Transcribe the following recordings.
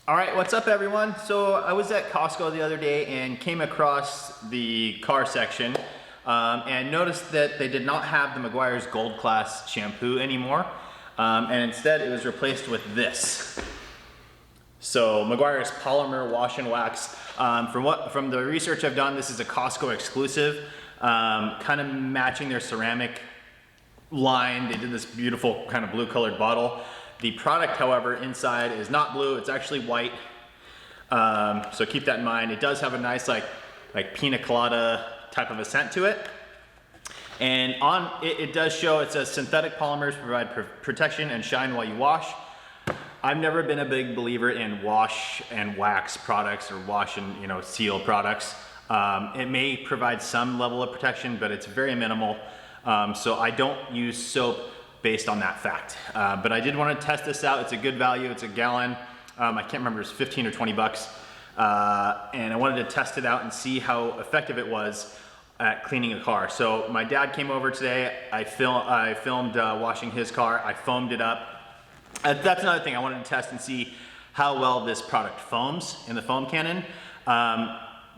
All right, what's up everyone? So I was at Costco the other day and came across the car section and noticed that they did not have the Meguiar's Gold Class shampoo anymore. And instead it was replaced with this. So Meguiar's Polymer Wash and Wax. From the research I've done, this is a Costco exclusive, kind of matching their ceramic line. They did this beautiful kind of blue colored bottle. The product, however, inside is not blue, it's actually white. So keep that in mind. It does have a nice like pina colada type of a scent to it. And on it does show, it says synthetic polymers provide protection and shine while you wash. I've never been a big believer in wash and wax products or wash and seal products. It may provide some level of protection, but it's very minimal. So I don't use soap based on that fact. But I did want to test this out. It's a good value. It's a gallon. I can't remember, it's 15 or 20 bucks. And I wanted to test it out and see how effective it was at cleaning a car. So my dad came over today. I filmed washing his car. I foamed it up. That's another thing I wanted to test and see how well this product foams in the foam cannon.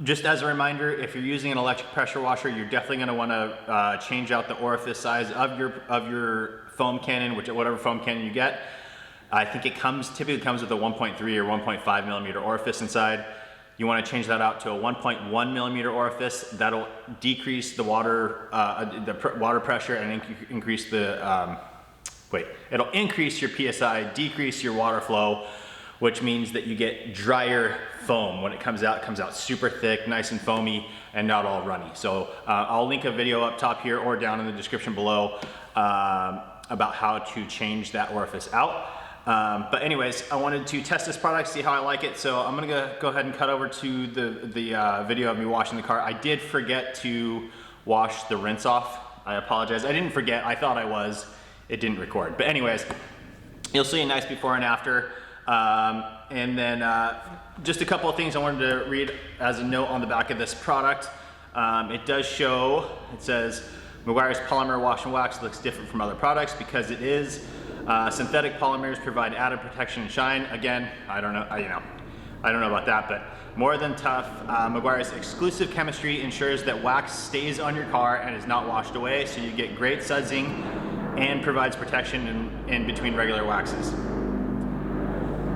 Just as a reminder, if you're using an electric pressure washer, you're definitely going to want to change out the orifice size of your foam cannon, whatever foam cannon you get. I think it typically comes with a 1.3 or 1.5 millimeter orifice inside. You want to change that out to a 1.1 millimeter orifice. That'll decrease the water pressure and increase the it'll increase your PSI, decrease your water flow, which means that you get drier foam. When it comes out super thick, nice and foamy, and not all runny. So I'll link a video up top here or down in the description below about how to change that orifice out. But anyways, I wanted to test this product, see how I like it. So I'm gonna go ahead and cut over to the video of me washing the car. I did forget to wash the rinse off. I apologize. I didn't forget, I thought I was. It didn't record. But anyways, you'll see a nice before and after. And then just a couple of things I wanted to read as a note on the back of this product. It does show, it says, Meguiar's Polymer Wash and Wax looks different from other products because it is synthetic polymers provide added protection and shine. Again, I don't know about that, but more than tough, Meguiar's exclusive chemistry ensures that wax stays on your car and is not washed away, so you get great sudsing and provides protection in between regular waxes.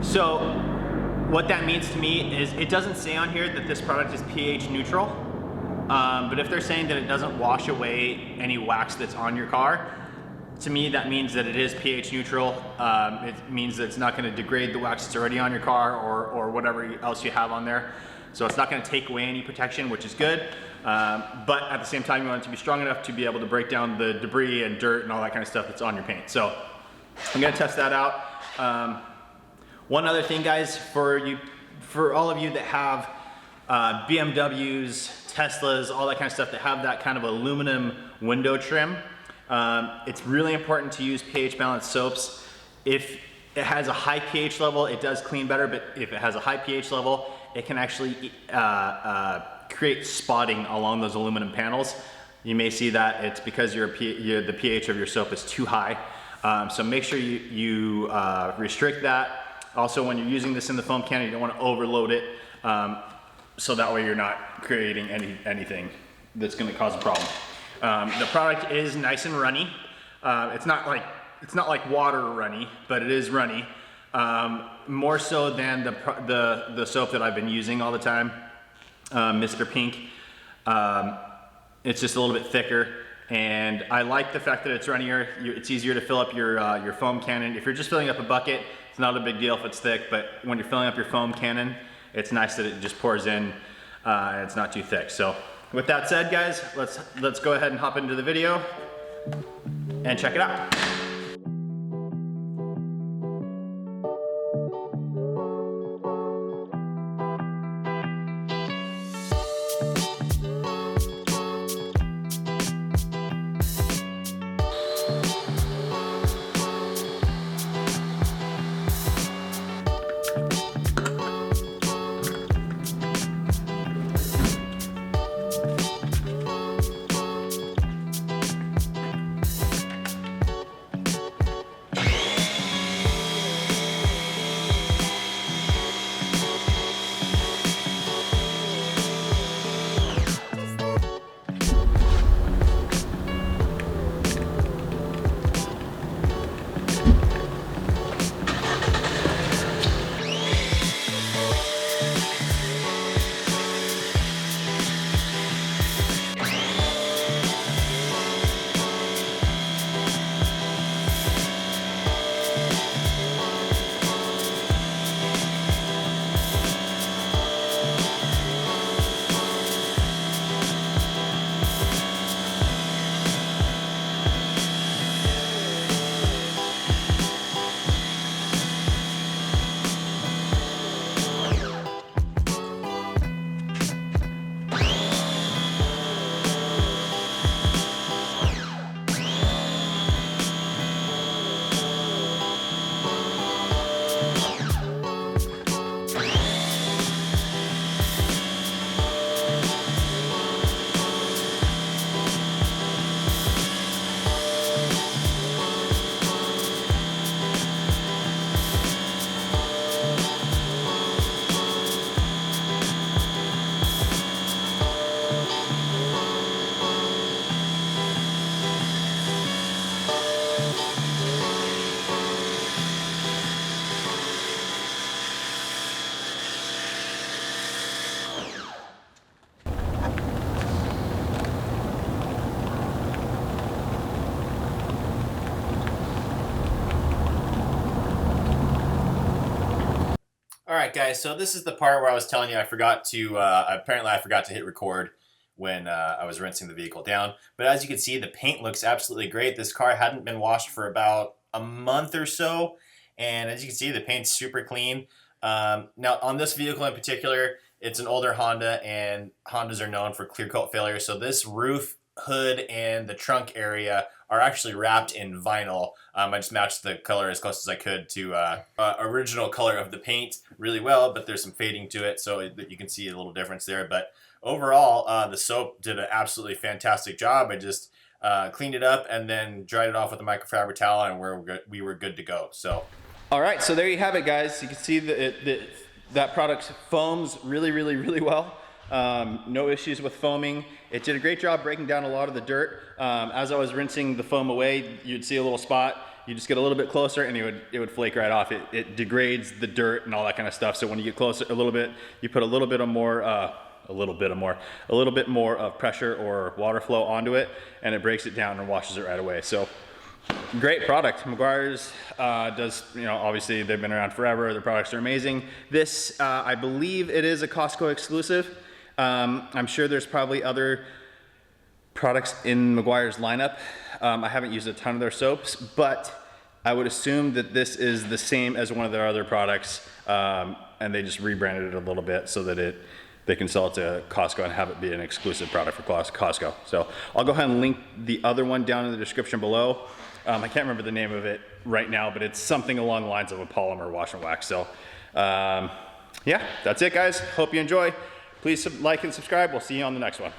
So what that means to me is it doesn't say on here that this product is pH neutral, but if they're saying that it doesn't wash away any wax that's on your car, to me that means that it is pH neutral. It means that it's not going to degrade the wax that's already on your car or whatever else you have on there. So it's not going to take away any protection, which is good. But at the same time, you want it to be strong enough to be able to break down the debris and dirt and all that kind of stuff that's on your paint. So I'm going to test that out. One other thing, guys, for all of you that have BMWs, Teslas, all that kind of stuff that have that kind of aluminum window trim, it's really important to use pH balanced soaps. If it has a high pH level, it does clean better, but if it has a high pH level, it can actually create spotting along those aluminum panels. You may see that it's because the pH of your soap is too high. So make sure you restrict that. Also, when you're using this in the foam cannon, you don't want to overload it, so that way you're not creating anything that's going to cause a problem. The product is nice and runny. It's not like water runny, but it is runny. More so than the soap that I've been using all the time, Mr. Pink. It's just a little bit thicker, and I like the fact that it's runnier. It's easier to fill up your foam cannon. If you're just filling up a bucket, it's not a big deal if it's thick, but when you're filling up your foam cannon, it's nice that it just pours in and it's not too thick. So with that said, guys, let's go ahead and hop into the video and check it out. Alright guys, so this is the part where I was telling you apparently I forgot to hit record when I was rinsing the vehicle down. But as you can see, the paint looks absolutely great. This car hadn't been washed for about a month or so. And as you can see, the paint's super clean. Now on this vehicle in particular, it's an older Honda, and Hondas are known for clear coat failure. So this roof, hood, and the trunk area are actually wrapped in vinyl. I just matched the color as close as I could to original color of the paint really well, but there's some fading to it, so you can see a little difference there. But overall, the soap did an absolutely fantastic job. I just cleaned it up and then dried it off with a microfiber towel, and we were good to go. So, all right, so there you have it, guys. You can see that product foams really well. No issues with foaming. It did a great job breaking down a lot of the dirt. As I was rinsing the foam away, you'd see a little spot. You just get a little bit closer and it would flake right off. It degrades the dirt and all that kind of stuff. So when you get closer a little bit, you put a little bit more of pressure or water flow onto it, and it breaks it down and washes it right away. So great product. Meguiars does, obviously they've been around forever. Their products are amazing. This, I believe it is a Costco exclusive. I'm sure there's probably other products in Meguiar's lineup. I haven't used a ton of their soaps, but I would assume that this is the same as one of their other products, and they just rebranded it a little bit so that they can sell it to Costco and have it be an exclusive product for Costco. So I'll go ahead and link the other one down in the description below. I can't remember the name of it right now, but it's something along the lines of a polymer wash and wax. So yeah, that's it, guys. Hope you enjoy. Please like and subscribe. We'll see you on the next one.